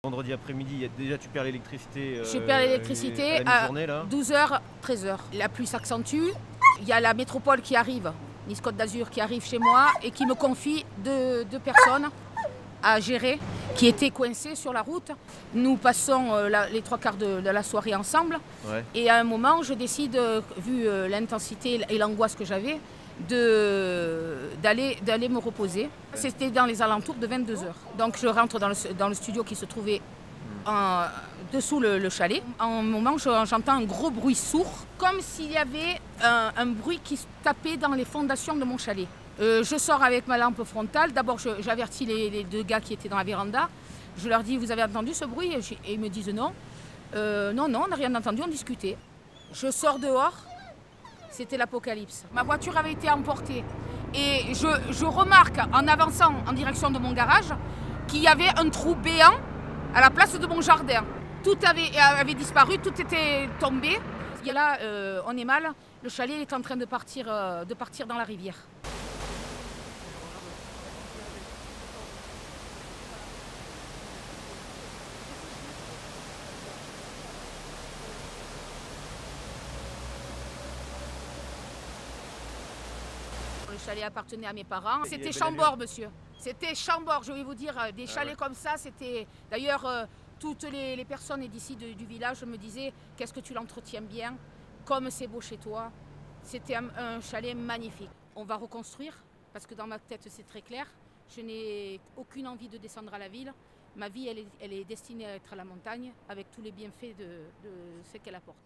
Vendredi après-midi, déjà tu perds l'électricité. Je perds l'électricité à 12h, 13h. La pluie s'accentue. Il y a la métropole qui arrive, Nice Côte d'Azur, qui arrive chez moi et qui me confie deux personnes à gérer qui étaient coincées sur la route. Nous passons les 3/4 de la soirée ensemble. Ouais. Et à un moment, je décide, vu l'intensité et l'angoisse que j'avais, d'aller me reposer. C'était dans les alentours de 22h. Donc je rentre dans le studio qui se trouvait dessous le chalet. À un moment, j'entends un gros bruit sourd, comme s'il y avait un bruit qui se tapait dans les fondations de mon chalet. Je sors avec ma lampe frontale. D'abord, j'avertis les deux gars qui étaient dans la véranda. Je leur dis, vous avez entendu ce bruit? Et ils me disent non. Non, on n'a rien entendu, on discutait. Je sors dehors, c'était l'apocalypse. Ma voiture avait été emportée. Et je remarque, en avançant en direction de mon garage, qu'il y avait un trou béant à la place de mon jardin. Tout avait disparu, tout était tombé. Et là, on est mal. Le chalet est en train de partir dans la rivière. Le chalet appartenait à mes parents. C'était Chambord, monsieur. C'était Chambord, je vais vous dire. Des chalets comme ça, c'était... D'ailleurs, toutes les personnes d'ici du village me disaient « Qu'est-ce que tu l'entretiens bien, comme c'est beau chez toi ». C'était un chalet magnifique. On va reconstruire, parce que dans ma tête, c'est très clair. Je n'ai aucune envie de descendre à la ville. Ma vie, elle est destinée à être à la montagne, avec tous les bienfaits de ce qu'elle apporte.